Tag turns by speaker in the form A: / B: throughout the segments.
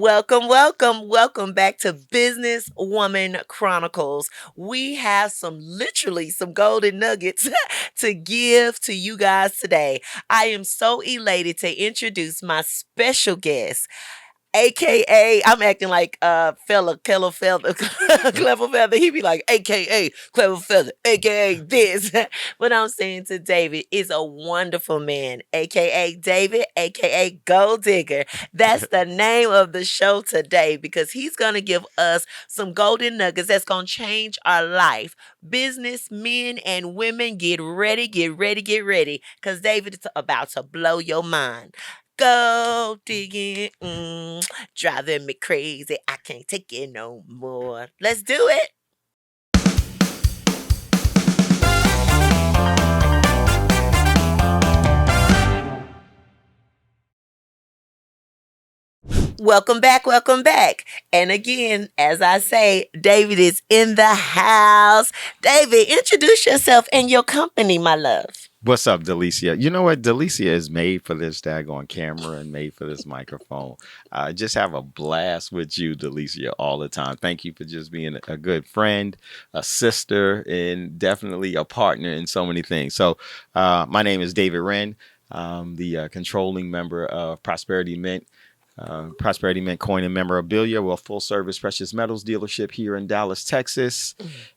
A: Welcome back to Business Woman Chronicles. We have literally some golden nuggets to give to you guys today. I am so elated to introduce my special guest. AKA, I'm acting like Clever Feather, Clever Feather. He be like, AKA Clever Feather, AKA this. But I'm saying to David is a wonderful man, AKA David, AKA Gold Digger. That's the name of the show today because he's gonna give us some golden nuggets that's gonna change our life. Business men and women, get ready, get ready, get ready, because David is about to blow your mind. Go digging, driving me crazy. I can't take it no more. Let's do it. Welcome back, welcome back. And again, as I say, David is in the house. David, introduce yourself and your company, my love.
B: What's up, Delicia? You know what? Delicia is made for this daggone camera and made for this microphone. I just have a blast with you, Delicia, all the time. Thank you for just being a good friend, a sister, and definitely a partner in so many things. So, my name is David Wren. I'm the controlling member of Prosperity Mint Coin and Memorabilia. We're a full service precious metals dealership here in Dallas, Texas.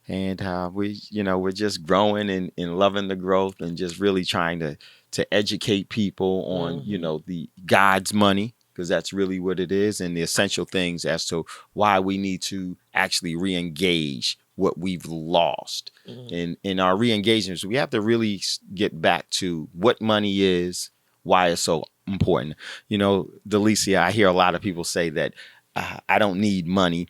B: And we're just growing and loving the growth and just really trying to educate people on, the God's money, because that's really what it is, and the essential things as to why we need to actually re-engage what we've lost. In our re-engagements, we have to really get back to what money is, why it's so important. Delicia, I hear a lot of people say that I don't need money.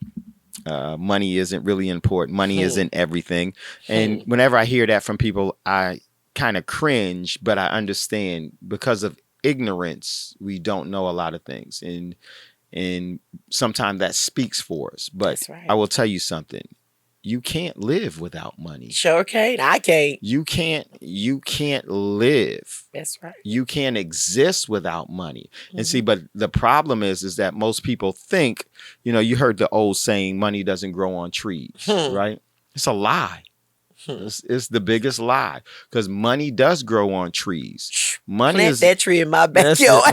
B: Money isn't really important. Money isn't everything. And whenever I hear that from people, I kind of cringe, but I understand because of ignorance, we don't know a lot of things. And sometimes that speaks for us. But
A: That's right.
B: I will tell you something. You can't live without money.
A: Sure can't. I can't.
B: You can't live.
A: That's right.
B: You can't exist without money. And see, but the problem is that most people think, you heard the old saying, money doesn't grow on trees, right? It's a lie. It's the biggest lie, because money does grow on trees.
A: Plant that tree in my backyard.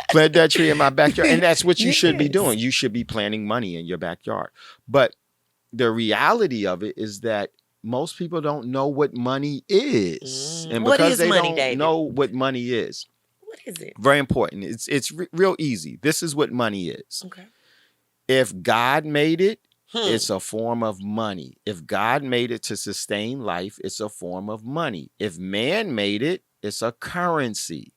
B: Plant that tree in my backyard. And that's what you should be
A: Yes.
B: doing. You should be planting money in your backyard. But the reality of it is that most people don't know what money is. And
A: What
B: because
A: is
B: they
A: money,
B: don't
A: David?
B: know what money is,
A: What is it?
B: very important. It's real easy. This is what money is.
A: Okay.
B: If God made it, it's a form of money. If God made it to sustain life, it's a form of money. If man made it, it's a currency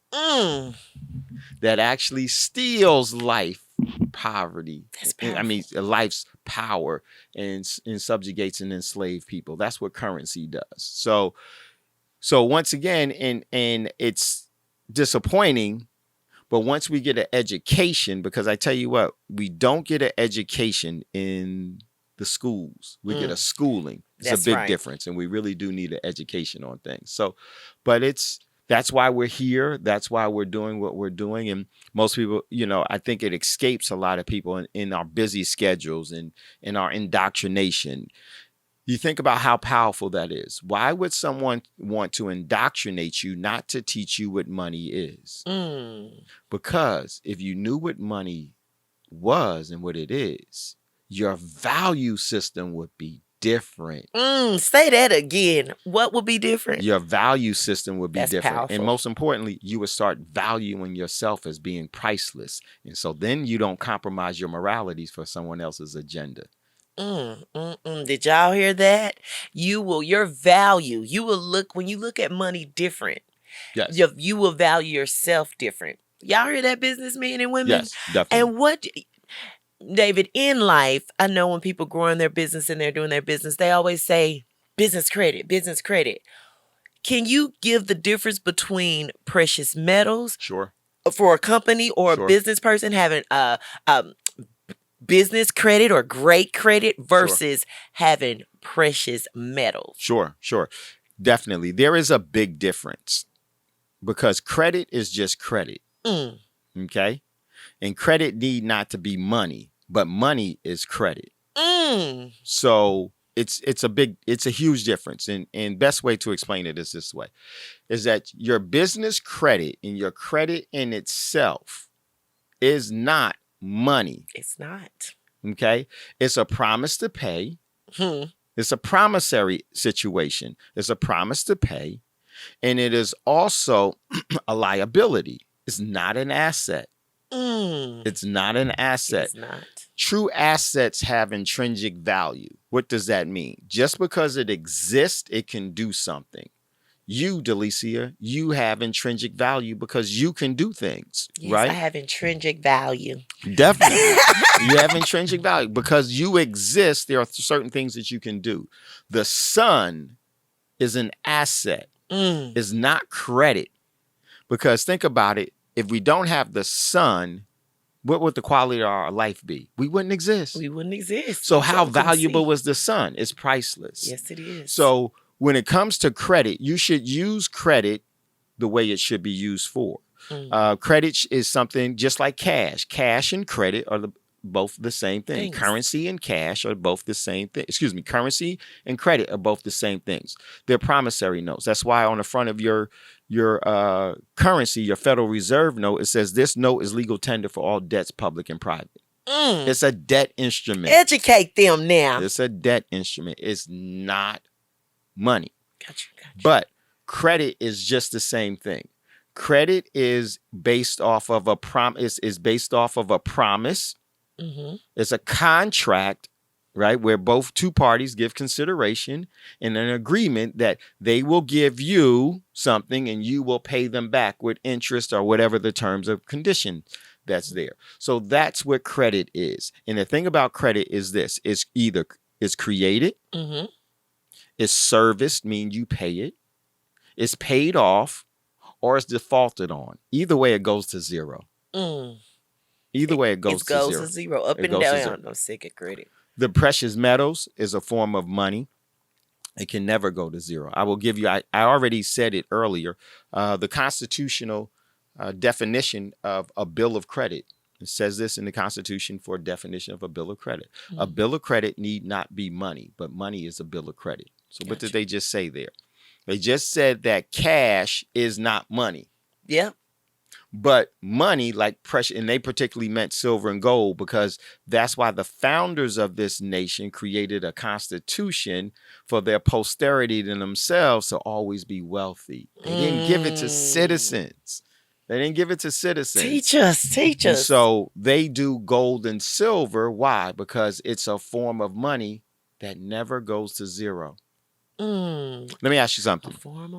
B: that actually steals life, poverty.
A: That's
B: I mean, life's power and subjugates and enslaves people. That's what currency does. So once again, and it's disappointing, but once we get an education, because I tell you what, we don't get an education in the schools. We get a schooling. It's
A: That's
B: a big
A: right.
B: difference, and we really do need an education on things. So, but that's why we're here. That's why we're doing what we're doing. And most people, I think it escapes a lot of people in our busy schedules and in our indoctrination. You think about how powerful that is. Why would someone want to indoctrinate you not to teach you what money is? Because if you knew what money was and what it is, your value system would be different.
A: Say that again. What would be different?
B: Your value system would be
A: That's
B: different.
A: powerful.
B: And most importantly, you would start valuing yourself as being priceless. And so then you don't compromise your moralities for someone else's agenda.
A: Did y'all hear that? Your value, when you look at money different,
B: Yes.
A: you will value yourself different. Y'all hear that, businessmen and women?
B: Yes, definitely.
A: And David, in life, I know when people growing their business and they're doing their business, they always say business credit, business credit. Can you give the difference between precious metals
B: Sure.
A: for a company or
B: Sure.
A: a business person having business credit or great credit versus having precious metals?
B: Sure. Definitely. There is a big difference, because credit is just credit. Okay. And credit need not to be money, but money is credit.
A: Mm.
B: So it's a huge difference. And best way to explain it is this way, is that your business credit and your credit in itself is not money.
A: It's not.
B: Okay? It's a promise to pay.
A: Hmm.
B: It's a promissory situation. It's a promise to pay. And it is also a liability. It's not an asset. It's not an asset.
A: It's not.
B: True assets have intrinsic value. What does that mean? Just because it exists, it can do something. You, Delicia, you have intrinsic value because you can do things,
A: Yes,
B: right?
A: I have intrinsic value.
B: Definitely. You have intrinsic value because you exist. There are certain things that you can do. The sun is an asset. It's not credit. Because think about it. If we don't have the sun, what would the quality of our life be? We wouldn't exist.
A: We wouldn't exist.
B: So how
A: we couldn't
B: valuable
A: see.
B: was the sun? It's priceless.
A: Yes, it is.
B: So when it comes to credit, you should use credit the way it should be used for. Credit is something just like cash. Cash and credit are both the same thing.
A: Things.
B: Currency and cash are both the same thing. Excuse me. Currency and credit are both the same things. They're promissory notes. That's why on the front of your currency, your Federal Reserve note, it says this note is legal tender for all debts, public and private. It's a debt instrument.
A: Educate them now.
B: It's a debt instrument. It's not money.
A: Gotcha.
B: But credit is just the same thing. Credit is based off of a promise. Is based off of a promise. It's a contract, right, where both two parties give consideration and an agreement that they will give you something and you will pay them back with interest or whatever the terms of condition that's there. So that's what credit is. And the thing about credit is this: it's created, it's serviced, meaning you pay it, it's paid off, or it's defaulted on. Either way, it goes to zero. Either way, it goes to zero.
A: Up and down. I'm sick of credit.
B: The precious metals is a form of money. It can never go to zero. I will give you, I already said it earlier, the constitutional definition of a bill of credit. It says this in the Constitution for a definition of a bill of credit. A bill of credit need not be money, but money is a bill of credit. So what did they just say there? They just said that cash is not money.
A: Yeah.
B: But money, like precious, and they particularly meant silver and gold, because that's why the founders of this nation created a constitution for their posterity to themselves to always be wealthy. They didn't give it to citizens.
A: Teach us.
B: And so they do gold and silver. Why? Because it's a form of money that never goes to zero. Let me ask you something.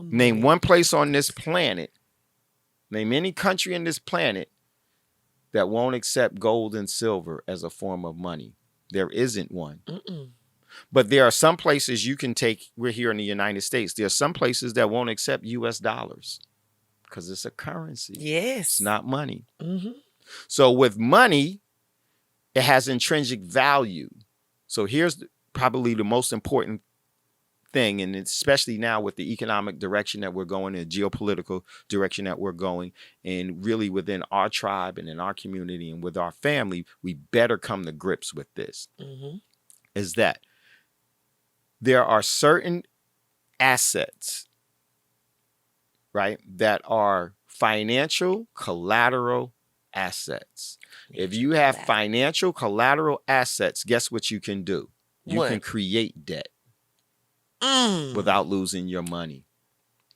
B: Name one place on this planet, name any country in this planet that won't accept gold and silver as a form of money. There isn't one. But there are some places you can take. We're here in the United States. There are some places that won't accept U.S. dollars because it's a currency.
A: Yes.
B: It's not money. So with money, it has intrinsic value. So here's probably the most important thing, and especially now with the economic direction that we're going, the geopolitical direction that we're going, and really within our tribe and in our community and with our family, we better come to grips with this, is that there are certain assets, right, that are financial collateral assets. If you have financial collateral assets, guess what you can do? You can create debt. Without losing your money.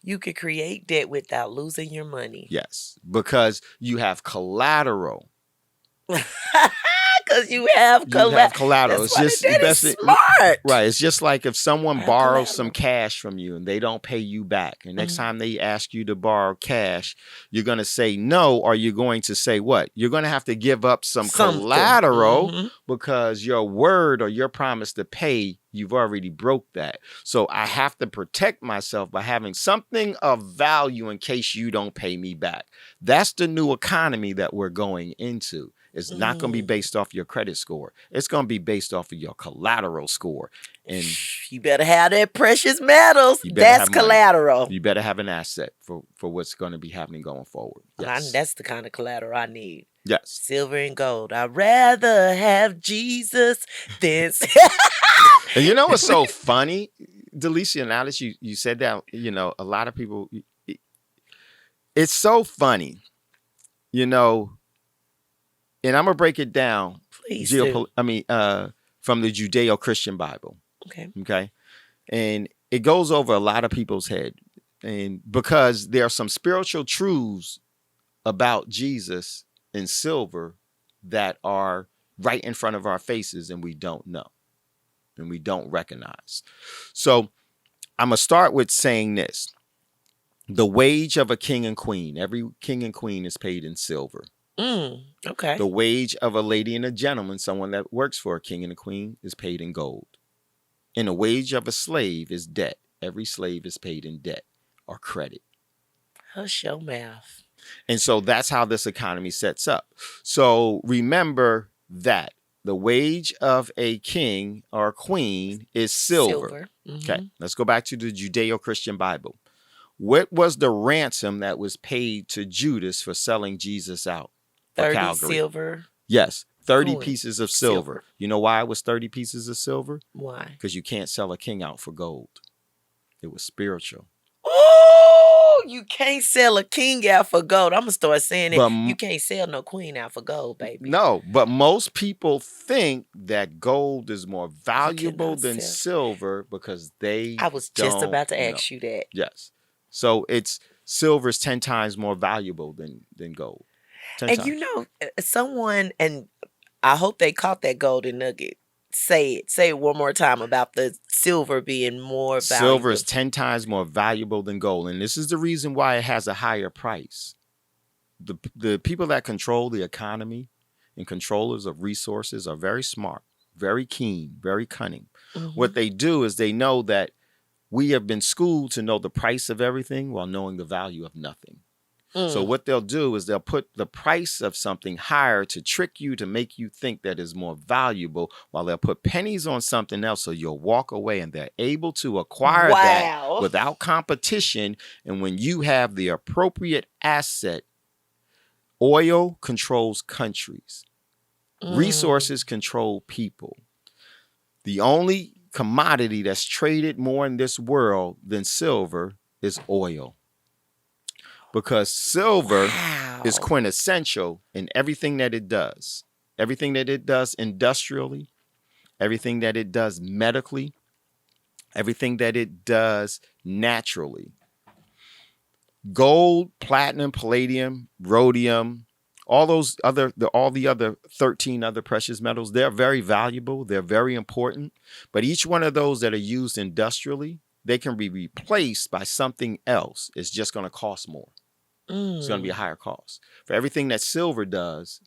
A: You could create debt without losing your money.
B: Yes, because you have collateral.
A: Because you have collateral.
B: It's just
A: smart.
B: Right. It's just like if someone borrows some cash from you and they don't pay you back, and next time they ask you to borrow cash, you're going to say no, or you're going to say what? You're going to have to give up some collateral because your word or your promise to pay, you've already broke that. So I have to protect myself by having something of value in case you don't pay me back. That's the new economy that we're going into. It's not going to be based off your credit score. It's going to be based off of your collateral score. And
A: you better have that precious metals. That's collateral.
B: You better have an asset for what's going to be happening going forward. Yes.
A: That's the kind of collateral I need.
B: Yes.
A: Silver and gold. I'd rather have Jesus than.
B: And you know what's so funny, Delicia, now that you said that, a lot of people, it's so funny, and I'm gonna break it down.
A: Please do.
B: From the Judeo-Christian Bible.
A: Okay.
B: Okay, and it goes over a lot of people's head, and because there are some spiritual truths about Jesus in silver that are right in front of our faces, and we don't know, and we don't recognize. So I'm gonna start with saying this: the wage of a king and queen, every king and queen is paid in silver.
A: Okay.
B: The wage of a lady and a gentleman, someone that works for a king and a queen, is paid in gold. And the wage of a slave is debt. Every slave is paid in debt or credit.
A: Hush your mouth.
B: And so that's how this economy sets up. So remember that the wage of a king or a queen is silver. Okay, let's go back to the Judeo-Christian Bible. What was the ransom that was paid to Judas for selling Jesus out?
A: 30
B: Calgary.
A: silver.
B: Yes, 30
A: coins.
B: pieces of silver. You know why it was 30 pieces of silver?
A: Why?
B: Because you can't sell a king out for gold. It was spiritual.
A: Oh, you can't sell a king out for gold. I'm going to start saying it. You can't sell no queen out for gold, baby.
B: No, but most people think that gold is more valuable than silver because
A: I was just about to ask you that.
B: Yes. So silver's 10 times more valuable than gold.
A: And someone, and I hope they caught that golden nugget. Say it one more time about the silver being more valuable.
B: Silver is 10 times more valuable than gold. And this is the reason why it has a higher price. The people that control the economy and controllers of resources are very smart, very keen, very cunning. What they do is they know that we have been schooled to know the price of everything while knowing the value of nothing. So what they'll do is they'll put the price of something higher to trick you, to make you think that is more valuable, while they'll put pennies on something else so you'll walk away, and they're able to acquire that without competition. And when you have the appropriate asset, oil controls countries. Resources control people. The only commodity that's traded more in this world than silver is oil. Because silver is quintessential in everything that it does. Everything that it does industrially, everything that it does medically, everything that it does naturally. Gold, platinum, palladium, rhodium, all the other 13 other precious metals, they're very valuable. They're very important. But each one of those that are used industrially, they can be replaced by something else. It's just going to cost more. It's going to be a higher cost. For everything that silver does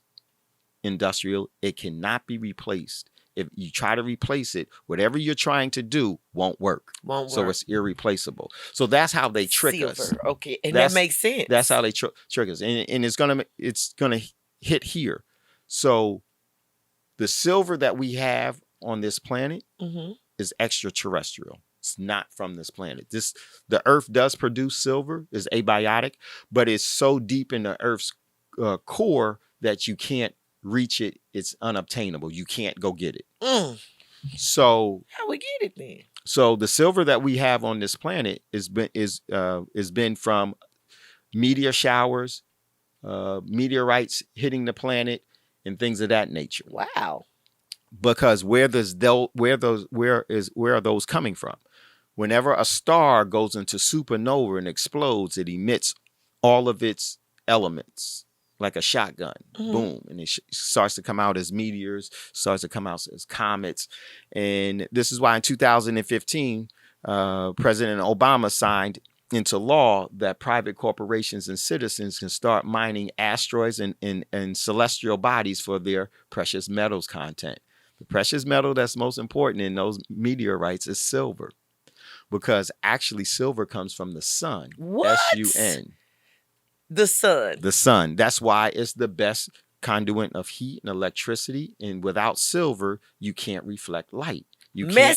B: industrial, it cannot be replaced. If you try to replace it, whatever you're trying to do won't work. So it's irreplaceable. So that's how they trick us.
A: Okay, and that makes sense.
B: That's how they trick us, and it's gonna hit here. So the silver that we have on this planet is extraterrestrial. It's not from this planet. The Earth does produce silver, is abiotic, but it's so deep in the Earth's core that you can't reach it. It's unobtainable. You can't go get it. So
A: how we get it then?
B: So the silver that we have on this planet is been from meteor showers, meteorites hitting the planet, and things of that nature.
A: Wow.
B: Because where are those coming from? Whenever a star goes into supernova and explodes, it emits all of its elements like a shotgun. Boom. And it starts to come out as meteors, starts to come out as comets. And this is why in 2015, President Obama signed into law that private corporations and citizens can start mining asteroids and celestial bodies for their precious metals content. The precious metal that's most important in those meteorites is silver. Because actually silver comes from the sun.
A: What?
B: SUN.
A: The sun.
B: The sun. That's why it's the best conduit of heat and electricity. And without silver, you can't reflect light. You can't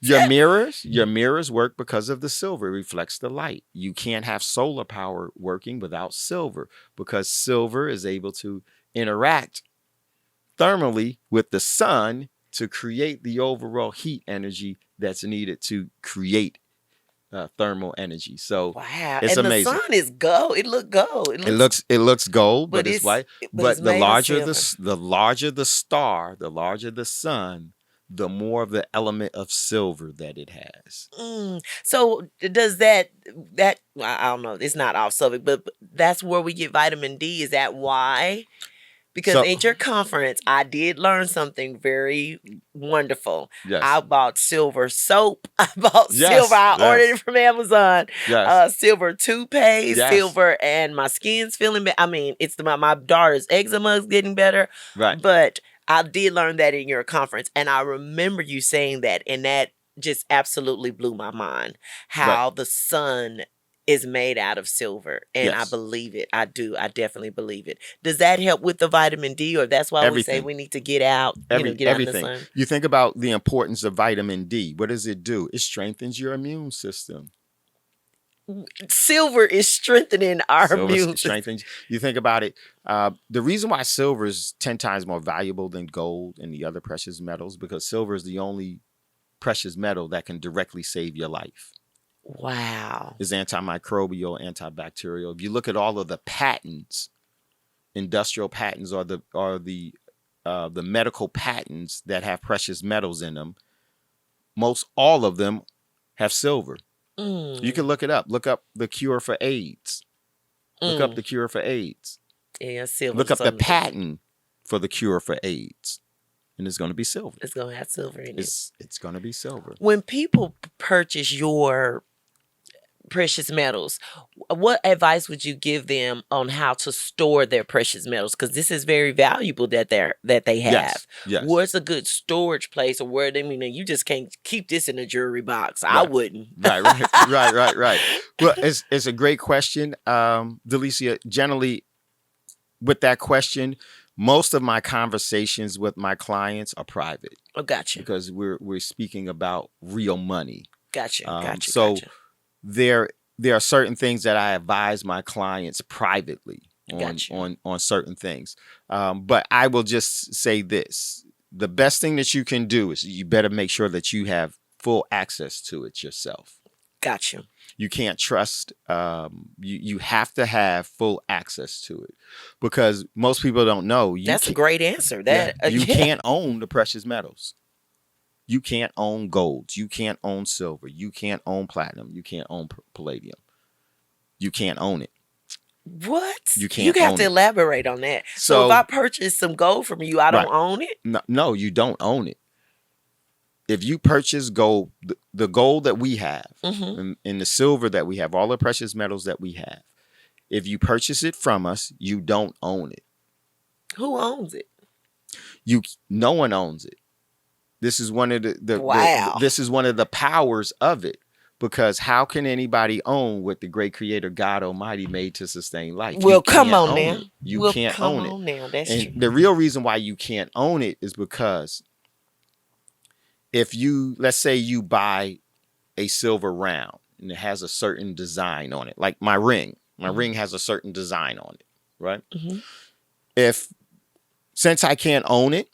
B: Your mirrors work because of the silver. It reflects the light. You can't have solar power working without silver because silver is able to interact thermally with the sun to create the overall heat energy that's needed to create thermal energy. So
A: Wow.
B: it's
A: And the
B: amazing.
A: sun is gold. It look gold. It
B: It
A: looks,
B: looks gold,
A: but
B: but it's white.
A: it's
B: But the
A: made of
B: larger
A: silver.
B: the larger the star, the larger the sun, the more of the element of silver that it has.
A: So does that I don't know, it's not off subject, but that's where we get vitamin D. Is that why? Because
B: So
A: at your conference, I did learn something very wonderful.
B: yes,
A: I bought silver soap. I bought silver.
B: yes,
A: I ordered
B: yes,
A: it from Amazon.
B: yes,
A: Silver toothpaste,
B: yes.
A: silver, and my skin's feeling better. I mean, it's my daughter's eczema is getting better,
B: Right,
A: but I did learn that in your conference, and I remember you saying that, and that just absolutely blew my mind.
B: right.
A: How the sun is made out of silver, and I
B: Yes.
A: believe it. I do. I definitely believe it. Does that help with the vitamin D, or that's why we say
B: Everything.
A: we need to get out, get out in the
B: Everything.
A: sun?
B: You think about the importance of vitamin D. What does it do? It strengthens your immune system.
A: Silver is strengthening our
B: Silver
A: immune system.
B: strengthens. You think about it. The reason why silver is 10 times more valuable than gold and the other precious metals because silver is the only precious metal that can directly save your life.
A: Wow.
B: Is antimicrobial, antibacterial. If you look at all of the patents, industrial patents or the medical patents that have precious metals in them, most all of them have silver. You can look it up. Look up the cure for AIDS. Look up the cure for AIDS.
A: Yeah, silver.
B: Look up the patent for the cure for AIDS. And it's going to be silver.
A: It's going to have silver in it.
B: It's going to be silver.
A: When people purchase your precious metals, what advice would you give them on how to store their precious metals? Because this is very valuable that they have.
B: Yes, yes.
A: Where's a good storage place, or where they mean you just can't keep this in a jewelry box?
B: Right.
A: I wouldn't.
B: Right. Well, it's a great question, Delicia. Generally, with that question, most of my conversations with my clients are private.
A: Oh, gotcha.
B: Because we're speaking about real money.
A: Gotcha.
B: So there are certain things that I advise my clients privately on certain things. But I will just say this. The best thing that you can do is you better make sure that you have full access to it yourself.
A: Gotcha.
B: You can't trust. You have to have full access to it because most people don't know.
A: That's a great answer.
B: You can't own the precious metals. You can't own gold. You can't own silver. You can't own platinum. You can't own palladium. You can't own it.
A: What?
B: You can't.
A: You have to elaborate on that. So if I purchase some gold from you, I don't own it?
B: No, you don't own it. If you purchase gold, the gold that we have and the silver that we have, all the precious metals that we have, if you purchase it from us, you don't own it.
A: Who owns it?
B: No one owns it. This is one of this is one of the powers of it. Because how can anybody own what the great creator God Almighty made to sustain life?
A: Well, come on now.
B: You can't own it.
A: Now. That's
B: and
A: true.
B: the real reason why you can't own it is because if you, let's say you buy a silver round and it has a certain design on it, like my ring has a certain design on it, right? Since I can't own it,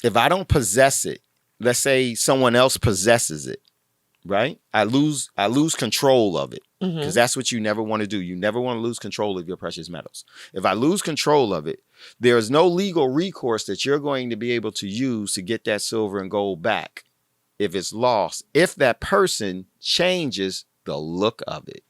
B: if I don't possess it, let's say someone else possesses it, right? I lose control of it because that's what you never want to do. You never want to lose control of your precious metals. If I lose control of it, there is no legal recourse that you're going to be able to use to get that silver and gold back if it's lost, if that person changes the look of it.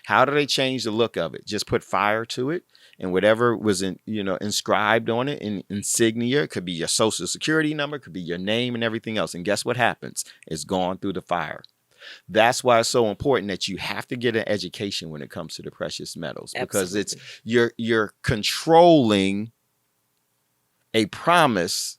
B: How do they change the look of it? Just put fire to it, and whatever was inscribed on it in insignia, it could be your social security number, could be your name and everything else. And guess what happens? It's gone through the fire. That's why it's so important that you have to get an education when it comes to the precious metals. Because it's you're controlling a promise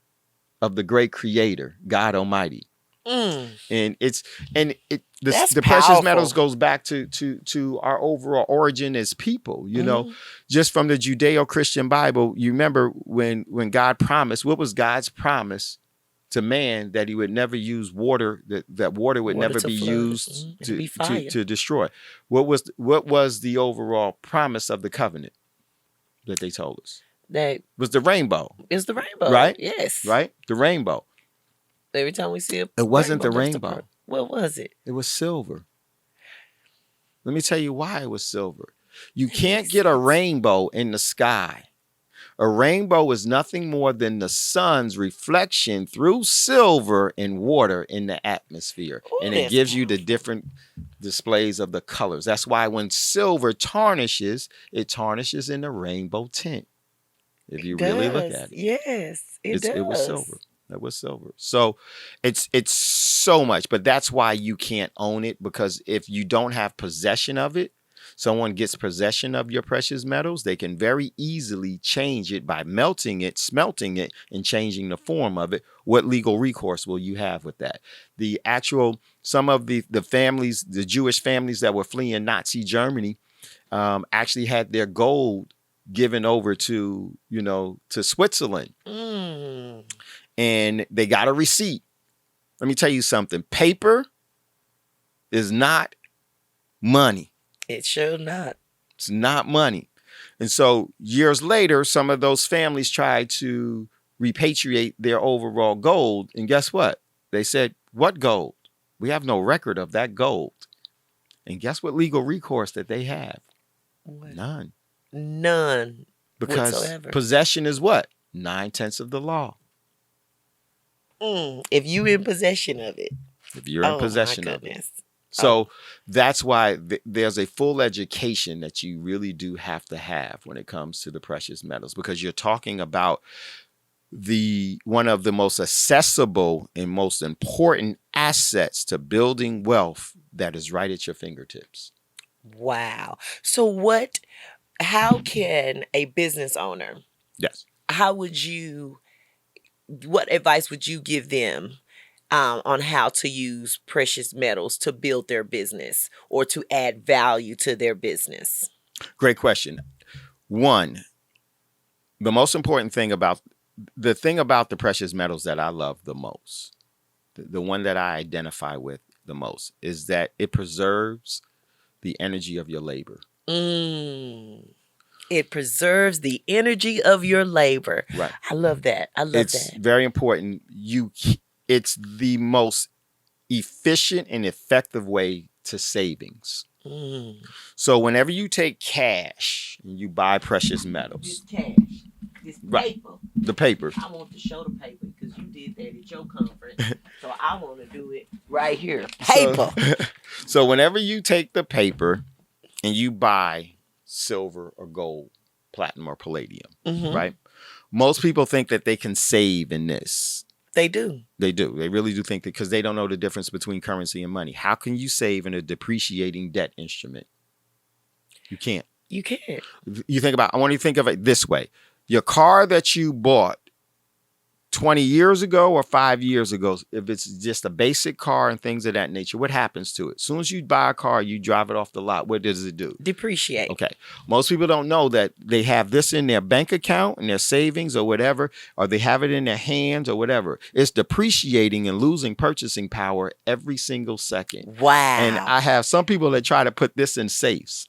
B: of the great creator, God Almighty. And the precious metals goes back to our overall origin as people, just from the Judeo-Christian Bible. You remember when God promised, what was God's promise to man that he would never use water, that water would
A: Water
B: never
A: to
B: be
A: flood.
B: used
A: It'd be fire.
B: to destroy. What was the overall promise of the covenant that they told us?
A: That
B: Was the rainbow.
A: is the rainbow.
B: Right?
A: Yes.
B: Right? The rainbow.
A: Every time we see
B: It wasn't the
A: that's
B: rainbow.
A: What was it?
B: It was silver. Let me tell you why it was silver. You can't get a rainbow in the sky. A rainbow is nothing more than the sun's reflection through silver and water in the atmosphere.
A: Ooh,
B: and it gives you the different displays of the colors. That's why when silver tarnishes, it tarnishes in the rainbow tint. If you really look at it.
A: Yes, it does.
B: It was silver. That was silver. So it's so much, but that's why you can't own it, because if you don't have possession of it, someone gets possession of your precious metals, they can very easily change it by melting it, smelting it, and changing the form of it. What legal recourse will you have with that? Some of the families, the Jewish families that were fleeing Nazi Germany, actually had their gold given over to Switzerland. And they got a receipt. Let me tell you something. Paper is not money.
A: It sure not.
B: It's not money. And so years later, some of those families tried to repatriate their overall gold. And guess what? They said, what gold? We have no record of that gold. And guess what legal recourse that they have?
A: What?
B: None. Because
A: whatsoever.
B: Possession is what? 9/10 of the law.
A: If you in possession of it.
B: If you're in possession of it.
A: So
B: that's why there's a full education that you really do have to have when it comes to the precious metals, because you're talking about one of the most accessible and most important assets to building wealth that is right at your fingertips.
A: Wow. So how can a business owner,
B: Yes.
A: what advice would you give them on how to use precious metals to build their business or to add value to their business?
B: Great question. One, the most important thing about the precious metals that I love the most, the one that I identify with the most, is that it preserves the energy of your labor.
A: It preserves the energy of your labor.
B: Right.
A: I love that.
B: It's very important. It's the most efficient and effective way to savings. So whenever you take cash and you buy precious metals.
A: This cash, this
B: right.
A: paper.
B: The paper.
A: I want to show the paper because you did that at your conference. So I want to do it right here. Paper.
B: So whenever you take the paper and you buy silver or gold, platinum or palladium, right? Most people think that they can save in this.
A: They do.
B: They do. They really do think that, because they don't know the difference between currency and money. How can you save in a depreciating debt instrument? You can't.
A: You can't.
B: I want you to think of it this way. Your car that you bought 20 years ago or 5 years ago, if it's just a basic car and things of that nature, what happens to it? As soon as you buy a car, you drive it off the lot. What does it do?
A: Depreciate.
B: Okay. Most people don't know that they have this in their bank account and their savings or whatever, or they have it in their hands or whatever. It's depreciating and losing purchasing power every single second.
A: Wow.
B: And I have some people that try to put this in safes.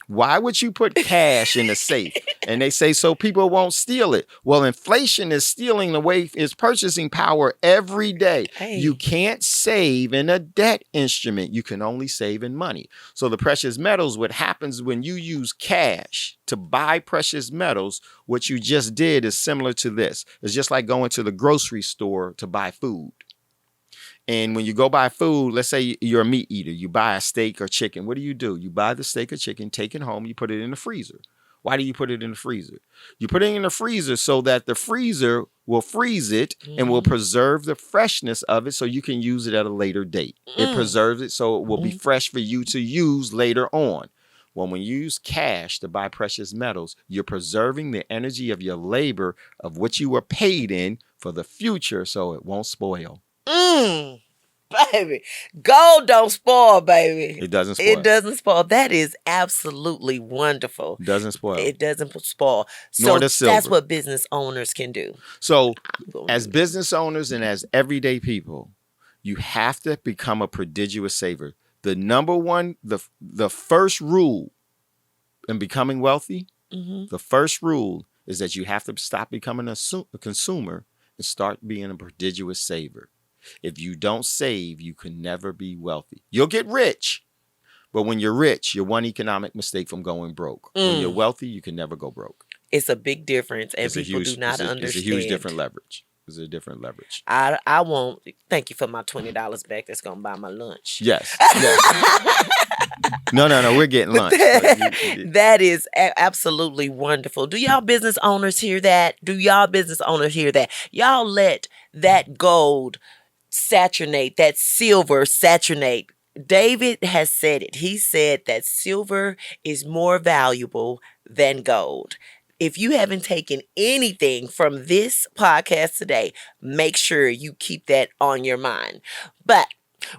B: Why would you put cash in a safe? And they say so people won't steal it. Well, inflation is stealing its purchasing power every day.
A: Hey.
B: You can't save in a debt instrument. You can only save in money. So the precious metals, what happens when you use cash to buy precious metals, what you just did is similar to this. It's just like going to the grocery store to buy food. And when you go buy food, let's say you're a meat eater, you buy a steak or chicken. What do? You buy the steak or chicken, take it home, you put it in the freezer. Why do you put it in the freezer? You put it in the freezer so that the freezer will freeze it and will preserve the freshness of it so you can use it at a later date. It preserves it so it will be fresh for you to use later on. Well, when you use cash to buy precious metals, you're preserving the energy of your labor of what you were paid in for the future so it won't spoil.
A: Baby, gold don't spoil, baby.
B: It doesn't spoil.
A: It doesn't spoil. That is absolutely wonderful.
B: It doesn't spoil.
A: It doesn't spoil.
B: Nor
A: So
B: does silver.
A: that's what business owners can do.
B: So
A: I'm gonna
B: as
A: do that.
B: business owners and as everyday people, you have to become a prodigious saver. The number one, the first rule in becoming wealthy,
A: Mhm.
B: the first rule is that you have to stop becoming a consumer and start being a prodigious saver. If you don't save, you can never be wealthy. You'll get rich, but when you're rich, you're one economic mistake from going broke. When you're wealthy, you can never go broke.
A: It's a big difference, and
B: It's a
A: people
B: huge,
A: do not
B: it's
A: understand.
B: a huge different leverage. It's a different leverage.
A: I won't thank you for my $20 back. That's gonna buy my lunch.
B: Yes. Yes. No. We're getting lunch.
A: That is absolutely wonderful. Do y'all business owners hear that? Y'all let that gold saturate, that silver saturate. David has said it. He said that silver is more valuable than gold. If you haven't taken anything from this podcast today, make sure you keep that on your mind. But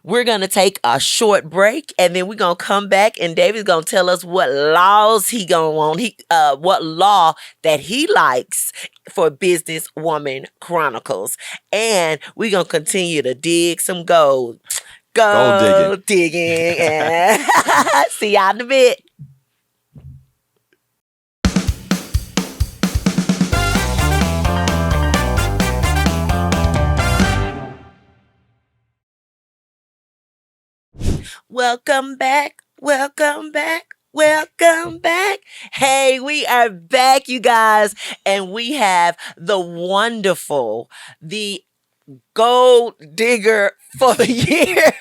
A: we're going to take a short break, and then we're going to come back, and David's going to tell us what laws he going to want, what law that he likes for Business Woman Chronicles. And we're going to continue to dig some gold. Gold digging. And see y'all in a bit. Welcome back. Hey, we are back, you guys, and we have the wonderful, the gold digger for the year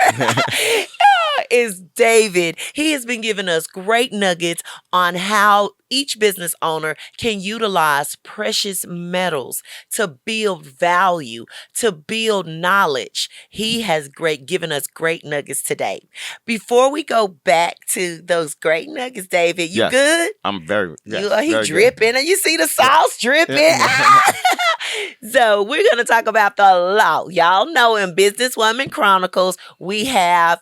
A: is David. He has been giving us great nuggets on how each business owner can utilize precious metals to build value, to build knowledge. He has given us great nuggets today. Before we go back to those great nuggets, David, you good?
B: I'm very
A: He dripping, and you see the sauce dripping. So we're going to talk about the law. Y'all know in Businesswoman Chronicles, we have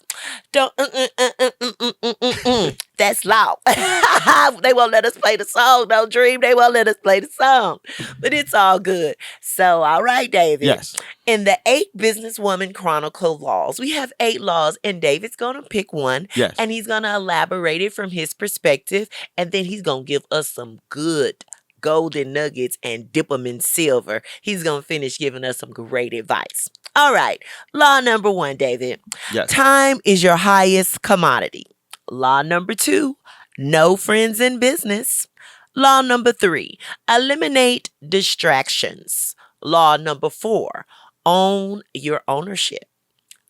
A: that's law. They won't let us play the song. Don't dream they won't let us play the song. But it's all good. So, all right, David.
B: Yes.
A: In the 8 Businesswoman Chronicle laws, we have 8 laws, and David's going to pick one.
B: Yes.
A: And he's going to elaborate it from his perspective, and then he's going to give us some good golden nuggets and dip them in silver. He's going to finish giving us some great advice. All right. Law number 1, David.
B: Yes.
A: Time is your highest commodity. Law number 2, no friends in business. Law number 3, eliminate distractions. Law number 4, own your ownership.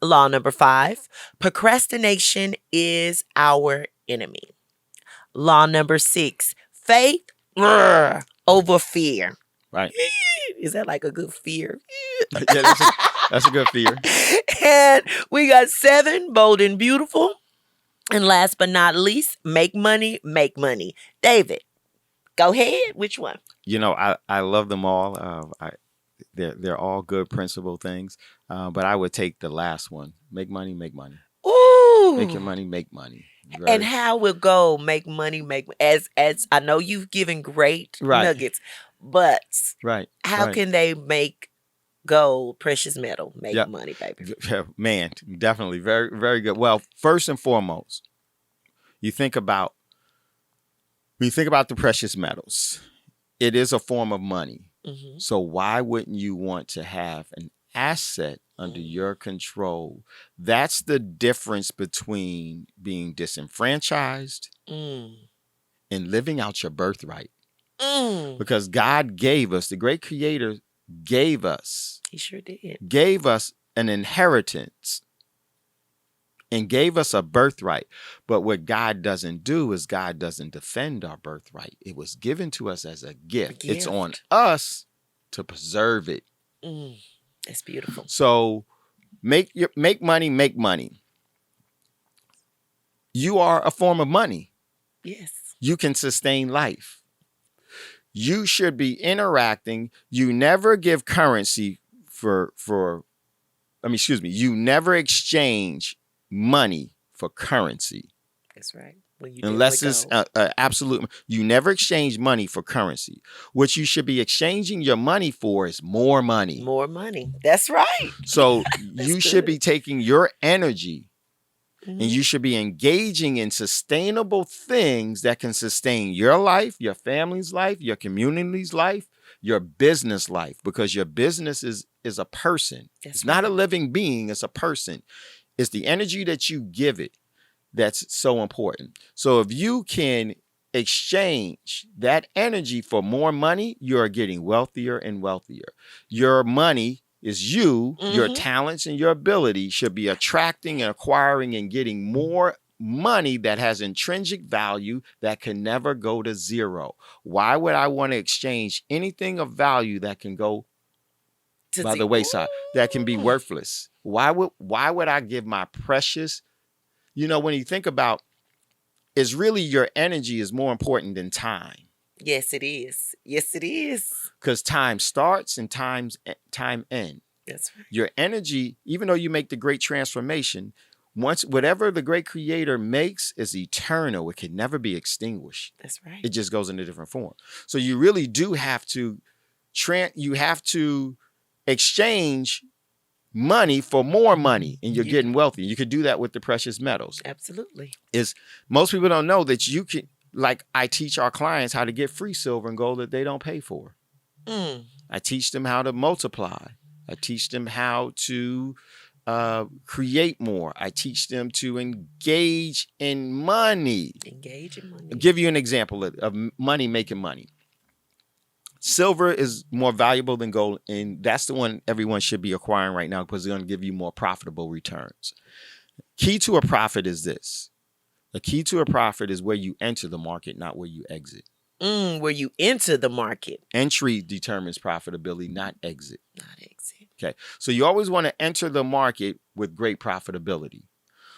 A: Law number 5, procrastination is our enemy. Law number 6, faith over fear.
B: Right.
A: Is that like a good fear?
B: Yeah, that's a good fear.
A: And we got 7, bold and beautiful. And last but not least, make money, make money. David, go ahead. Which one?
B: You know, I love them all. They're all good principle things. But I would take the last one. Make money, make money.
A: Ooh.
B: Make your money, make money.
A: And how will go make money, as I know you've given great nuggets, but how can they make gold, precious metal, make money, baby?
B: Man, definitely. Very, very good. Well, first and foremost, you think about the precious metals. It is a form of money. Mm-hmm. So why wouldn't you want to have an asset under your control? That's the difference between being disenfranchised and living out your birthright. Because God gave us, the great creator gave us.
A: He sure did.
B: Gave us an inheritance and gave us a birthright. But what God doesn't do is God doesn't defend our birthright. It was given to us as a gift. It's on us to preserve it.
A: That's beautiful.
B: So make money, make money. You are a form of money.
A: Yes.
B: You can sustain life. You should be interacting. You never give currency for you never exchange money for currency.
A: That's right. When you
B: Unless it's absolute, you never exchange money for currency. What you should be exchanging your money for is more money.
A: More money. That's right.
B: So you should be taking your energy
A: Mm-hmm.
B: and you should be engaging in sustainable things that can sustain your life, your family's life, your community's life, your business life, because your business is a person. It's not a living being, it's a person. It's the energy that you give it that's so important. So if you can exchange that energy for more money, you're getting wealthier and wealthier. Your money is you, your talents and your ability should be attracting and acquiring and getting more money that has intrinsic value that can never go to zero. Why would I want to exchange anything of value that can go by the wayside, that can be worthless? Why would I give my precious, when you think about, it's really your energy is more important than time.
A: Yes, it is. Yes, it is.
B: Because time starts and time ends.
A: That's right.
B: Your energy, even though you make the great transformation, once whatever the great creator makes is eternal. It can never be extinguished.
A: That's right.
B: It just goes in a different form. So you really do have to exchange money for more money, and you're getting wealthy. You could do that with the precious metals.
A: Absolutely.
B: Most people don't know that you can, like I teach our clients how to get free silver and gold that they don't pay for. I teach them how to multiply. I teach them how to create more. I teach them to engage in money. I'll give you an example of money making money. Silver is more valuable than gold, and that's the one everyone should be acquiring right now because it's going to give you more profitable returns. Key to a profit is this. The key to a profit is where you enter the market, not where you exit.
A: Where you enter the market.
B: Entry determines profitability, not exit.
A: Not exit.
B: Okay. So you always want to enter the market with great profitability.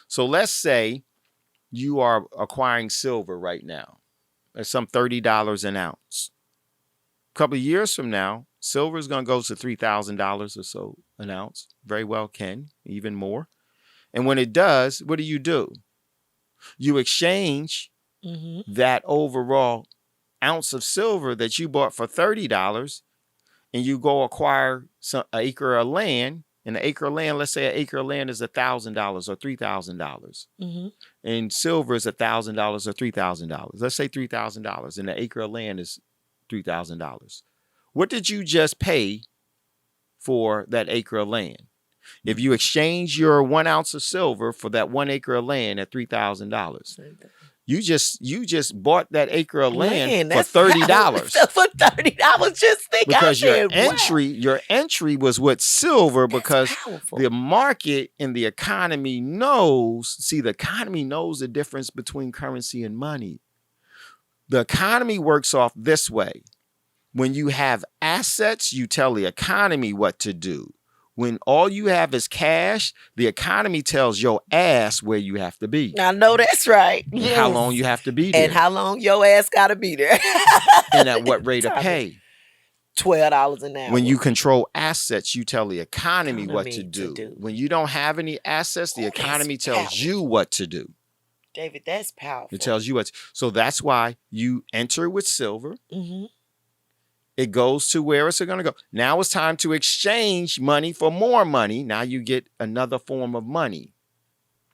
B: So let's say you are acquiring silver right now at some $30 an ounce. A couple of years from now, silver is going to go to $3,000 or so an ounce. Very well can, even more. And when it does, what do? You exchange that overall ounce of silver that you bought for $30 and you go acquire an acre of land. And an acre of land, let's say an acre of land is $1,000 or $3,000. And silver is $1,000 or $3,000. Let's say $3,000 and the acre of land is $3,000. What did you just pay for that acre of land? If you exchange your 1 ounce of silver for that 1 acre of land at $3,000, you just bought that acre of land for $30.
A: For $30, I was just thinking,
B: because your entry was with silver. Because the market and the economy knows. See, the economy knows the difference between currency and money. The economy works off this way. When you have assets, you tell the economy what to do. When all you have is cash, the economy tells your ass where you have to be.
A: I know that's right.
B: Yes. How long you have to be there.
A: And how long your ass got to be there.
B: And at what rate of pay.
A: $12 an hour.
B: When you control assets, you tell the economy what to do. When you don't have any assets, the economy tells you what to do.
A: David, that's powerful.
B: It tells you what. So that's why you enter with silver. It goes to where it's going to go. Now it's time to exchange money for more money. Now you get another form of money.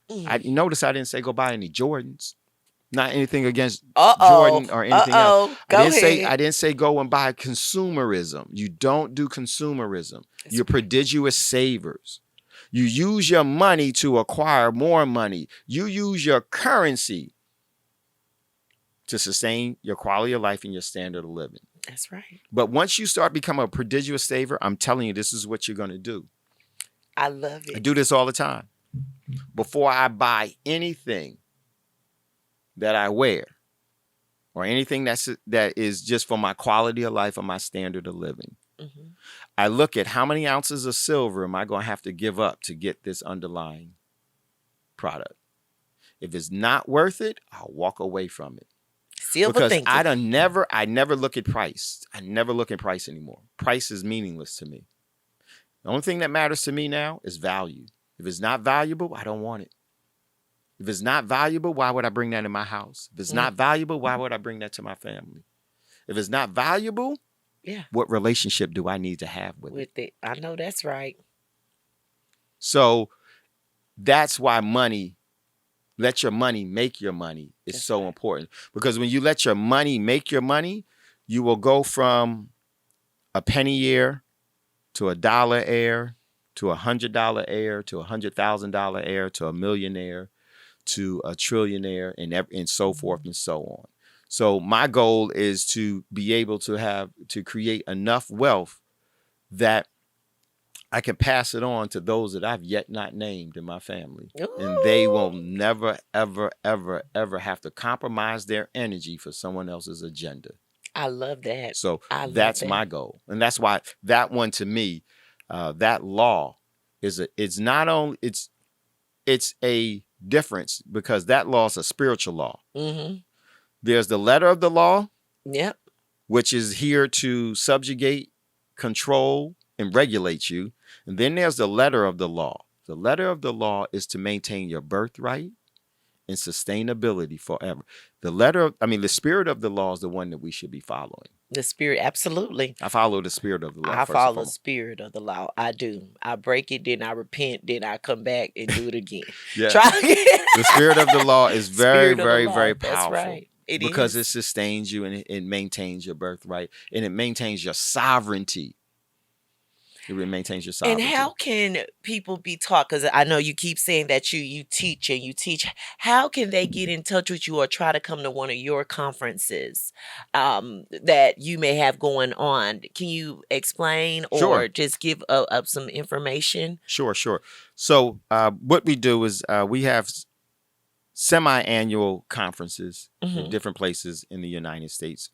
B: Notice I didn't say go buy any Jordans. Not anything against Jordan or anything else. I didn't say go and buy consumerism. You don't do consumerism. You're prodigious savers. You use your money to acquire more money. You use your currency to sustain your quality of life and your standard of living.
A: That's right.
B: But once you start becoming a prodigious saver, I'm telling you, this is what you're going to do.
A: I love it.
B: I do this all the time. Before I buy anything that I wear or anything that is just for my quality of life or my standard of living, I look at how many ounces of silver am I going to have to give up to get this underlying product. If it's not worth it, I'll walk away from it. Because I never look at price. I never look at price anymore. Price is meaningless to me. The only thing that matters to me now is value. If it's not valuable, I don't want it. If it's not valuable, why would I bring that in my house? If it's not valuable, why would I bring that to my family? If it's not valuable,
A: Yeah.
B: what relationship do I need to have with it?
A: With it. I know that's right.
B: So that's why let your money make your money is
A: That's
B: so
A: right.
B: important. Because when you let your money make your money, you will go from a penny heir to a dollar heir to $100 heir to $100,000 heir to a millionaire to a trillionaire and so forth and so on. So my goal is to be able to create enough wealth that I can pass it on to those that I've yet not named in my family. And they will
A: Ooh,
B: never, ever, ever, ever have to compromise their energy for someone else's agenda.
A: I love that.
B: So
A: I love
B: that's my
A: that.
B: goal. And that's why that one to me, that law it's not only, it's a difference because that law is a spiritual law.
A: Mm-hmm.
B: There's the letter of the law,
A: Yep.
B: which is here to subjugate, control, and regulate you. And then there's the letter of the law. The letter of the law is to maintain your birthright and sustainability forever. The spirit of the law is the one that we should be following.
A: The spirit, absolutely.
B: I follow the spirit of the law
A: I
B: first and
A: follow the
B: foremost.
A: spirit of the law. I do. I break it, then I repent, then I come back and do it again.
B: Yeah.
A: Try again.
B: The spirit of the law is very,
A: Spirit of the
B: very,
A: law.
B: very
A: That's
B: powerful.
A: right. It
B: because
A: is.
B: it sustains you and it maintains your birthright and it maintains your sovereignty. It maintains your
A: And
B: sovereignty.
A: how can people be taught? Because I know you keep saying that you teach and you teach. How can they get in touch with you or try to come to one of your conferences that you may have going on? Can you explain
B: Sure.
A: or just give up some information?
B: Sure. So what we do is we have semi-annual conferences
A: Mm-hmm.
B: in different places in the United States.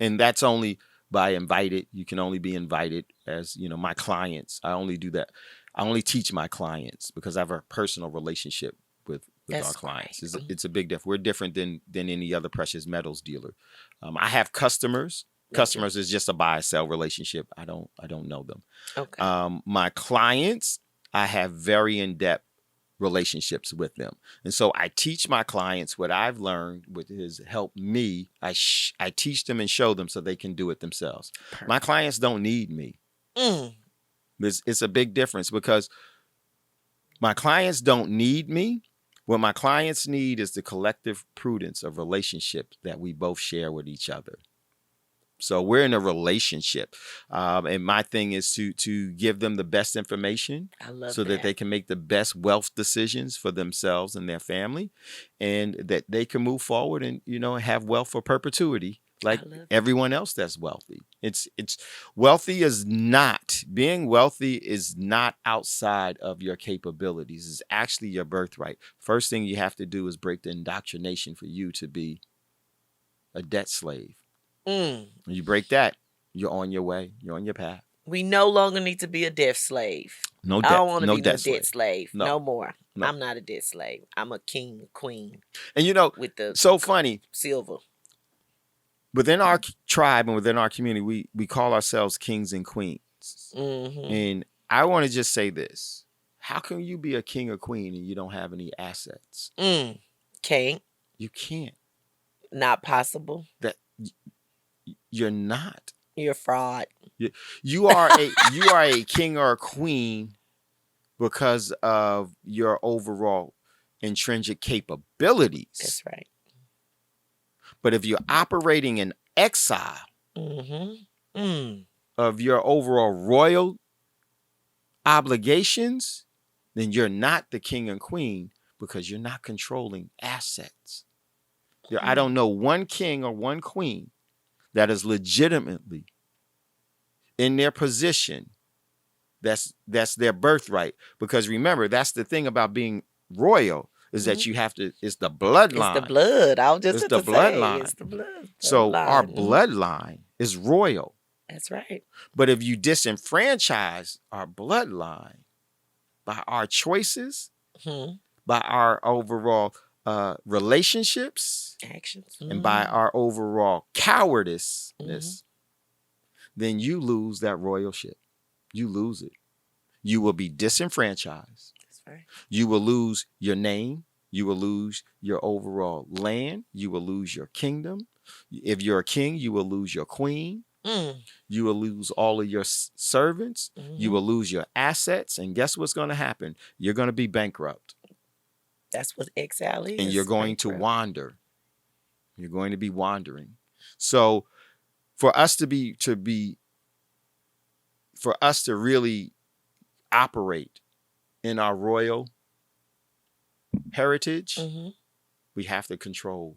B: And that's only by invited. You can only be invited as, my clients. I only do that. I only teach my clients because I have a personal relationship with our
A: That's
B: clients.
A: right.
B: It's a big difference. We're different than any other precious metals dealer. I have customers.
A: Okay.
B: Customers is just a buy-sell relationship. I don't know them.
A: Okay.
B: My clients, I have very in-depth relationships with them. And so I teach my clients what I've learned, which has helped me. I teach them and show them so they can do it themselves.
A: Perfect.
B: My clients don't need me. It's a big difference because my clients don't need me. What my clients need is the collective prudence of relationships that we both share with each other. So we're in a relationship, and my thing is to give them the best information
A: I love
B: so that they can make the best wealth decisions for themselves and their family, and that they can move forward and have wealth for perpetuity like everyone else that's wealthy. It's being wealthy is not outside of your capabilities. It's actually your birthright. First thing you have to do is break the indoctrination for you to be a debt slave. When you break that, you're on your way. You're on your path.
A: We no longer need to be a debt slave.
B: No
A: I
B: debt.
A: don't want to
B: No
A: be no
B: debt
A: debt slave.
B: No.
A: No more.
B: No.
A: I'm not a debt slave. I'm a king, queen.
B: And
A: with the
B: so funny.
A: silver.
B: Within our tribe and within our community, we call ourselves kings and queens.
A: Mm-hmm.
B: And I want to just say this. How can you be a king or queen and you don't have any assets?
A: Can't.
B: You can't.
A: Not possible.
B: You're not.
A: You're a fraud.
B: You are a king or a queen because of your overall intrinsic capabilities.
A: That's right.
B: But if you're operating in exile of your overall royal obligations, then you're not the king and queen because you're not controlling assets. I don't know one king or one queen that is legitimately in their position. That's their birthright. Because remember, that's the thing about being royal is that you have to. It's the bloodline.
A: It's the blood. I was just
B: it's the bloodline.
A: It's the blood.
B: So our bloodline is royal.
A: That's right.
B: But if you disenfranchise our bloodline by our choices, by our overall relationships,
A: actions,
B: and by our overall cowardice, then you lose that royalship. You lose it. You will be disenfranchised.
A: That's right.
B: You will lose your name. You will lose your overall land. You will lose your kingdom. If you're a king, you will lose your queen.
A: Mm.
B: You will lose all of your servants. You
A: Mm-hmm.
B: will lose your assets. And guess what's going to happen? You're going to be bankrupt.
A: That's what exile is.
B: And you're going to wander. You're going to be wandering. So for us to really operate in our royal heritage,
A: Mm-hmm.
B: we have to control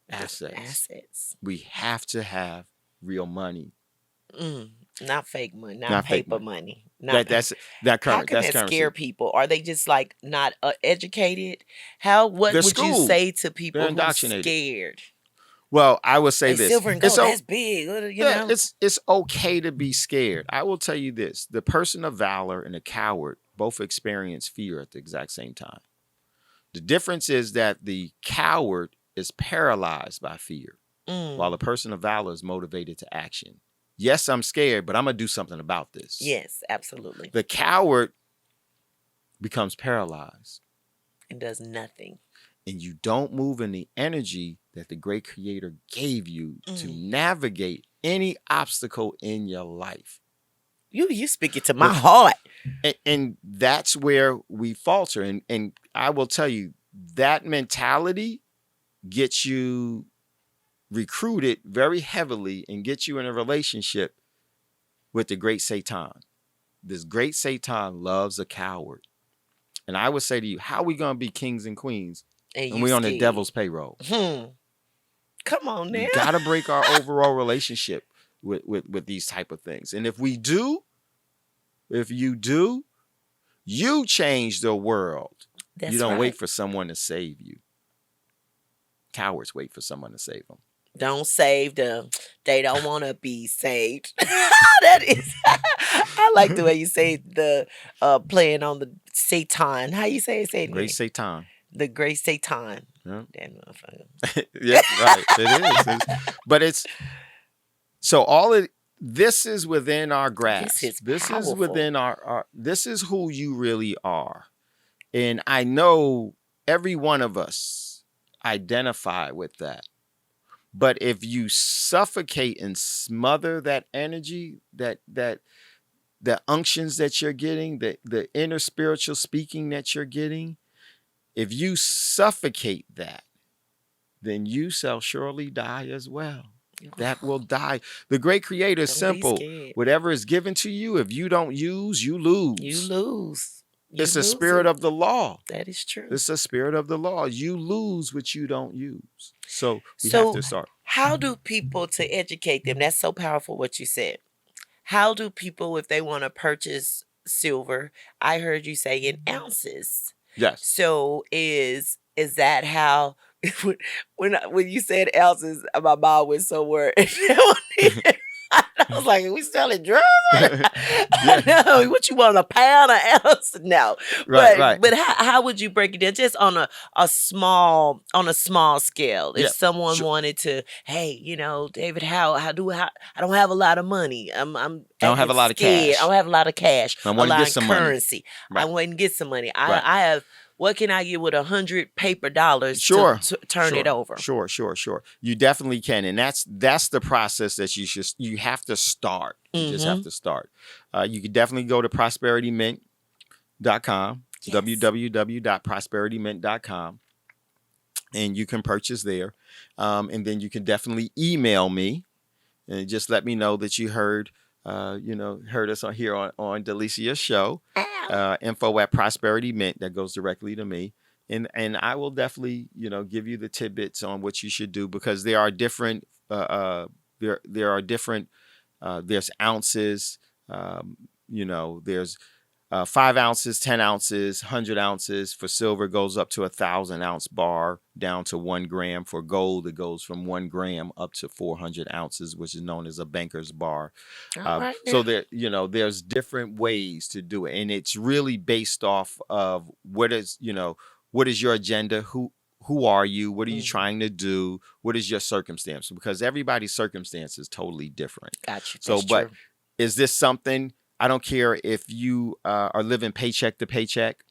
B: assets. We have to have real money.
A: Not fake money, not paper money.
B: How can
A: that scare people? Are they just like not educated? What
B: They're
A: would
B: schooled.
A: You say to people
B: They're
A: who
B: indoctrinated.
A: scared?
B: Well, I would say this.
A: Silver and gold, that's big. You know?
B: It's okay to be scared. I will tell you this. The person of valor and the coward both experience fear at the exact same time. The difference is that the coward is paralyzed by fear, while the person of valor is motivated to action. Yes, I'm scared, but I'm going to do something about this.
A: Yes, absolutely.
B: The coward becomes paralyzed.
A: And does nothing.
B: And you don't move in the energy that the great creator gave you to navigate any obstacle in your life.
A: You speak it to my heart.
B: And that's where we falter. And I will tell you, that mentality gets you recruited very heavily and gets you in a relationship with the great Satan. This great Satan loves a coward. And I would say to you, how are we going to be kings and queens and we're on the devil's payroll?
A: Come on now.
B: We got to break our overall relationship with these type of things. And if you do, you change the world.
A: That's
B: you don't
A: right.
B: wait for someone to save you. Cowards wait for someone to save them.
A: Don't save them. They don't want to be saved. That is. I like the way you say the playing on the Satan. How you say it? Say it.
B: Great Satan.
A: The great Satan.
B: Yeah.
A: That motherfucker.
B: Yeah, right. It is. But it's so this is within our grasp. This is within our this is who you really are. And I know every one of us identify with that. But if you suffocate and smother that energy, that the unctions that you're getting, the inner spiritual speaking that you're getting, if you suffocate that, then you shall surely die as well. That will die. The great creator is simple. Whatever is given to you, if you don't use, you lose.
A: You lose.
B: It's a spirit of the law.
A: That is true.
B: It's a spirit of the law. You lose what you don't use. So we have to start.
A: How do people, to educate them, that's so powerful what you said. How do people, if they want to purchase silver, I heard you say in ounces.
B: Yes.
A: So is that how, when you said ounces, my mom went somewhere. I was like, we selling drugs? No, what you want, a pound, an ounce? No.
B: Right.
A: But how would you break it down? Just on a small scale. If someone wanted to, hey, David, I don't have a lot of money. I don't have a lot of cash. I don't have a lot of cash.
B: I want to get some
A: currency.
B: Money.
A: I want to get some money.
B: Right.
A: I have. What can I get with 100 paper dollars
B: to
A: turn it over?
B: Sure. You definitely can. And that's the process that you have to start. You just have to start. You can definitely go to prosperitymint.com, www.prosperitymint.com, and you can purchase there. And then you can definitely email me and just let me know that you heard us on here on Delicia's show. Info at Prosperity Mint, that goes directly to me, and I will definitely give you the tidbits on what you should do, because there are different there's ounces, there's 5 ounces, 10 ounces, 100 ounces. For silver, goes up to 1,000 ounce bar, down to 1 gram. For gold, it goes from 1 gram up to 400 ounces, which is known as a banker's bar. So there's different ways to do it, and it's really based off of what is your agenda, who are you, what are you trying to do, what is your circumstance, because everybody's circumstance is totally different.
A: Gotcha.
B: So, but true. Is this something I don't care if you are living paycheck to paycheck.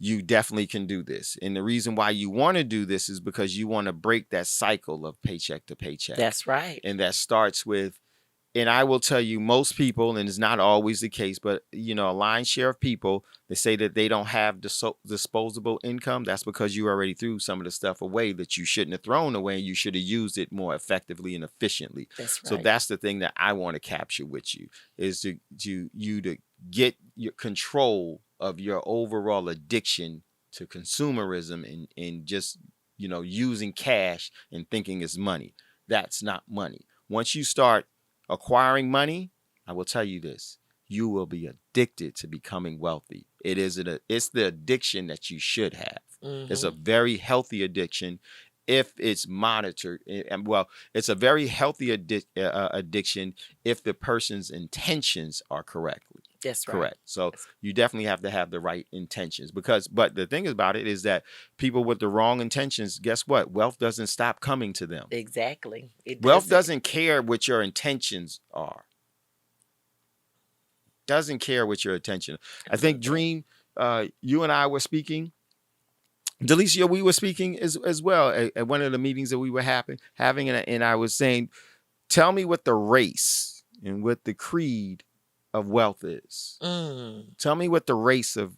B: You definitely can do this. And the reason why you want to do this is because you want to break that cycle of paycheck to paycheck.
A: That's right.
B: And that starts with, and I will tell you, most people, and it's not always the case, but a lion's share of people, they say that they don't have disposable income. That's because you already threw some of the stuff away that you shouldn't have thrown away. You should have used it more effectively and efficiently.
A: That's right.
B: So that's the thing that I want to capture with you, is to get your control of your overall addiction to consumerism and just using cash and thinking it's money. That's not money. Once you start acquiring money, I will tell you this: you will be addicted to becoming wealthy. It's the addiction that you should have. It's a very healthy addiction if it's monitored. And well, it's a very healthy addiction if the person's intentions are correctly.
A: That's right.
B: Correct. So you definitely have to have the right intentions, but the thing about it is that people with the wrong intentions, guess what? Wealth doesn't stop coming to them.
A: Exactly.
B: Wealth doesn't care what your intentions are. Doesn't care what your intention. I think, Dream, you and I were speaking. Delicia, we were speaking as well at one of the meetings that we were having, and I was saying, tell me what the race and what the creed of wealth is. Tell me what the race of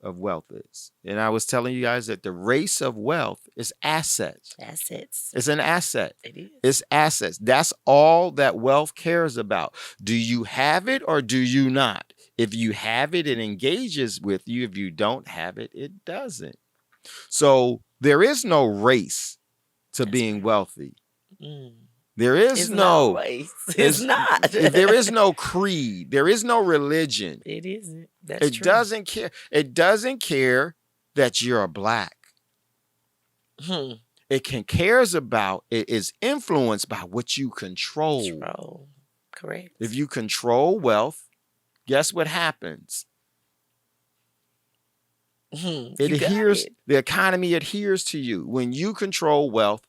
B: wealth is. And I was telling you guys that the race of wealth is assets.
A: Assets.
B: It's an asset.
A: It is.
B: It's assets. That's all that wealth cares about. Do you have it or do you not? If you have it, it engages with you. If you don't have it, it doesn't. So there is no race to being wealthy. There is no
A: race. It's not.
B: There is no creed. There is no religion.
A: It isn't. That's true.
B: It doesn't care. It doesn't care that you're black. It cares about, it is influenced by what you control.
A: Correct.
B: If you control wealth, guess what happens? The economy adheres to you. When you control wealth,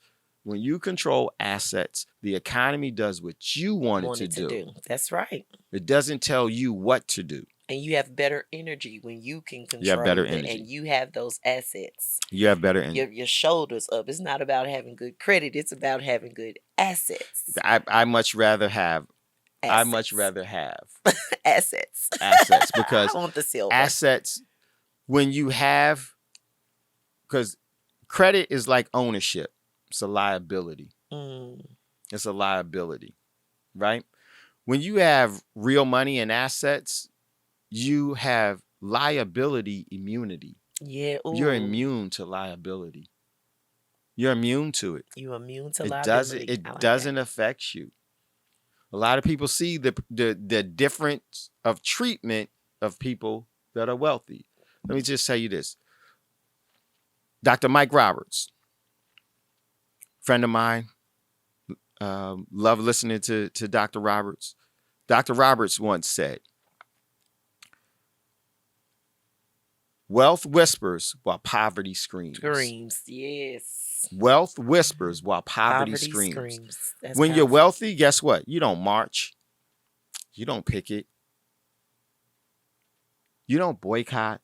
B: when you control assets, the economy does what you want it to do.
A: That's right.
B: It doesn't tell you what to do.
A: And you have better energy when you can control
B: you have better
A: it,
B: energy.
A: and you have those assets.
B: You have better energy.
A: Your shoulders up. It's not about having good credit. It's about having good assets.
B: I much rather have.
A: Assets.
B: I much rather have
A: assets.
B: Assets, because
A: I want the silver.
B: Assets, when you have, because credit is like ownership. It's a liability. It's a liability, right? When you have real money and assets, you have liability immunity.
A: Yeah. Ooh.
B: You're immune to liability. You're immune to it.
A: You're immune to liability.
B: It doesn't affect you. A lot of people see the difference of treatment of people that are wealthy. Let me just tell you this. Dr. Mike Roberts, friend of mine, love listening to Dr. Roberts. Dr. Roberts once said, "Wealth whispers while poverty screams."
A: Screams, yes.
B: Wealth whispers while poverty screams.
A: That's
B: when
A: powerful.
B: you're wealthy, guess what? You don't march. You don't picket. You don't boycott.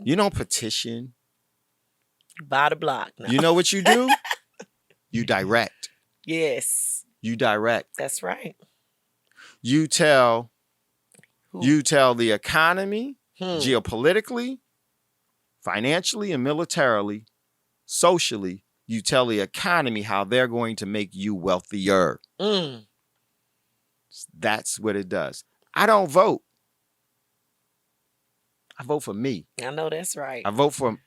B: You don't petition.
A: By the block. No.
B: You know what you do? You direct.
A: Yes.
B: You direct.
A: That's right.
B: You tell the economy, geopolitically, financially, and militarily, socially, you tell the economy how they're going to make you wealthier. That's what it does. I don't vote. I vote for me.
A: I know that's right.
B: I vote for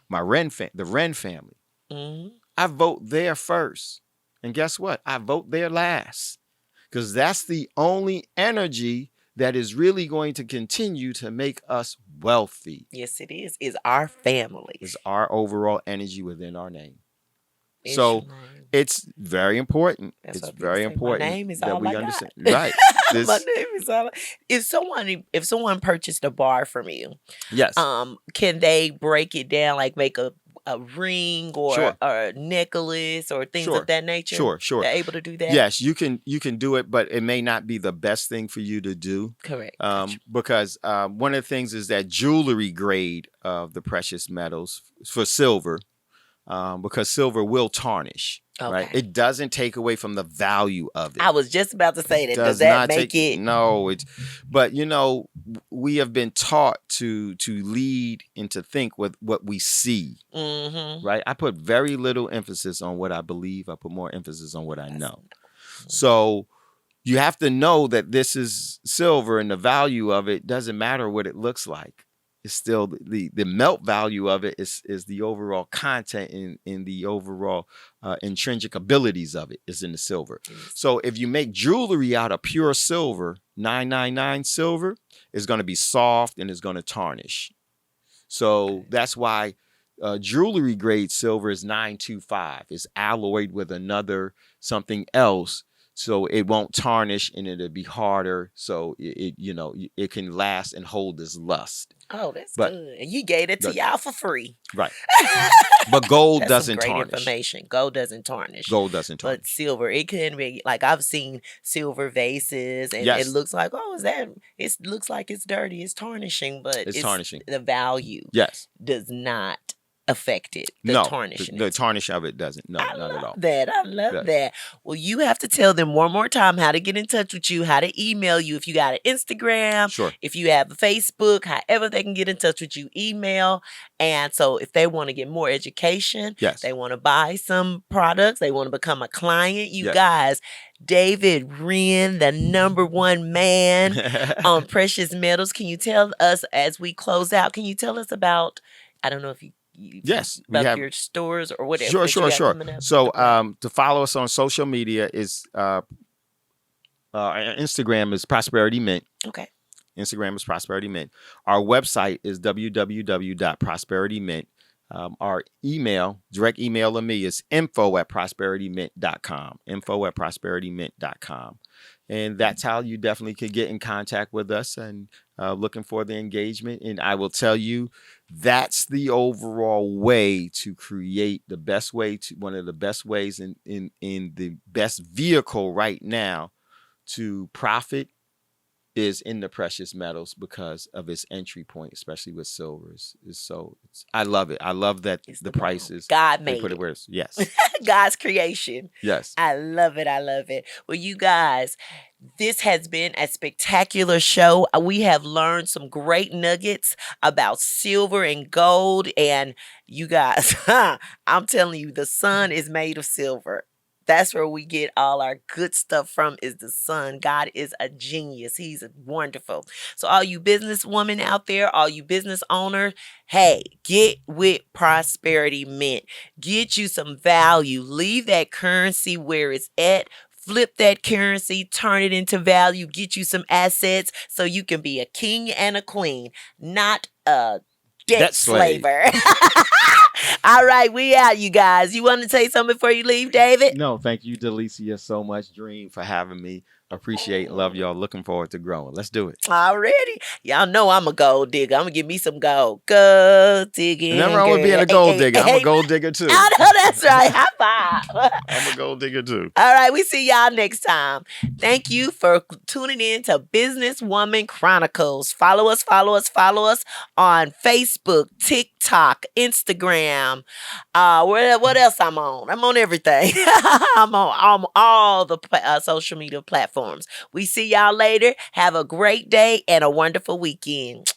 B: my the Wren family. I vote there first. And guess what? I vote there last. Because that's the only energy that is really going to continue to make us wealthy.
A: Yes, it is. It's our family.
B: It's our overall energy within our name. So it's very important. It's very important.
A: My name is all
B: we
A: I
B: understand.
A: Got.
B: Right.
A: My name is all. If someone purchased a bar from you,
B: yes.
A: Can they break it down, like make a a ring
B: Sure.
A: or a necklace or things of
B: Sure.
A: that nature?
B: Sure.
A: They're able to do that?
B: Yes, you can do it, but it may not be the best thing for you to do.
A: Correct. Gotcha.
B: Because one of the things is that jewelry grade of the precious metals for silver, because silver will tarnish. Right,
A: Okay.
B: it doesn't take away from the value of it.
A: I was just about to say that. Does
B: Does
A: that
B: not
A: make
B: take
A: it?
B: no. It's but we have been taught to lead and to think with what we see.
A: Mm-hmm.
B: Right, I put very little emphasis on what I believe. I put more emphasis on what I know.
A: Mm-hmm.
B: So you have to know that this is silver, and the value of it doesn't matter what it looks like. It's still the melt value of it is the overall content in the overall intrinsic abilities of it is in the silver.
A: Yes.
B: So if you make jewelry out of pure silver, 999 silver, it's going to be soft and it's going to tarnish. So that's why jewelry grade silver is 925. It's alloyed with another something else, so it won't tarnish and it'll be harder. So it can last and hold its lust.
A: Oh, that's
B: But
A: good. And you gave it to y'all for free.
B: Right. But gold
A: That's
B: doesn't
A: some great
B: tarnish.
A: information. Gold doesn't tarnish.
B: Gold doesn't tarnish.
A: But silver, it can be like I've seen silver vases, and
B: Yes.
A: it looks like, oh, is that? It looks like it's dirty. It's tarnishing, but
B: It's tarnishing.
A: The value
B: Yes.
A: does not affect it.
B: No,
A: tarnishing.
B: the tarnish of it doesn't. No,
A: I
B: not at all.
A: I love
B: Yes.
A: that. Well, you have to tell them one more time how to get in touch with you, how to email you. If you got an Instagram,
B: Sure.
A: if you have a Facebook, however they can get in touch with you, email. And so if they want to get more education,
B: Yes.
A: they want to buy some products, they want to become a client, you
B: Yes.
A: guys, David Wren, the #1 man on precious metals. Can you tell us as we close out, can you tell us about, I don't know if you
B: Yes, we
A: about
B: have
A: your stores or whatever.
B: Sure. So to follow us on social media is Instagram is Prosperity Mint.
A: Okay.
B: Instagram is Prosperity Mint. Our website is www.prosperitymint. Our direct email to me is info@prosperitymint.com. info@prosperitymint.com. And that's how you definitely could get in contact with us and looking for the engagement. And I will tell you, that's the overall way to create the best way one of the best ways in the best vehicle right now to profit is in the precious metals because of its entry point, especially with silver. I love it. I love that the prices
A: God made
B: put it where yes.
A: God's creation.
B: Yes.
A: I love it. I love it. Well, you guys, this has been a spectacular show. We have learned some great nuggets about silver and gold. And you guys, I'm telling you, the sun is made of silver. That's where we get all our good stuff from, is the sun. God is a genius. He's wonderful. So all you businesswomen out there, all you business owners, hey, get with Prosperity Mint. Get you some value. Leave that currency where it's at. Flip that currency, turn it into value, get you some assets so you can be a king and a queen, not a debt slaver. All right, we out, you guys. You want to say something before you leave, David?
B: No, thank you, Delicia, so much, Dream, for having me. Appreciate and love y'all. Looking forward to growing. Let's do it.
A: Already? Y'all know I'm a gold digger. I'm going to give me some gold. Gold digging.
B: Nothing wrong with being a gold digger. I'm a gold digger, too.
A: I know, that's right. High five.
B: I'm a gold digger, too.
A: All right, we see y'all next time. Thank you for tuning in to Businesswoman Chronicles. Follow us on Facebook, TikTok, Instagram. What else I'm on? I'm on everything. I'm on all the social media platforms. We see y'all later. Have a great day and a wonderful weekend.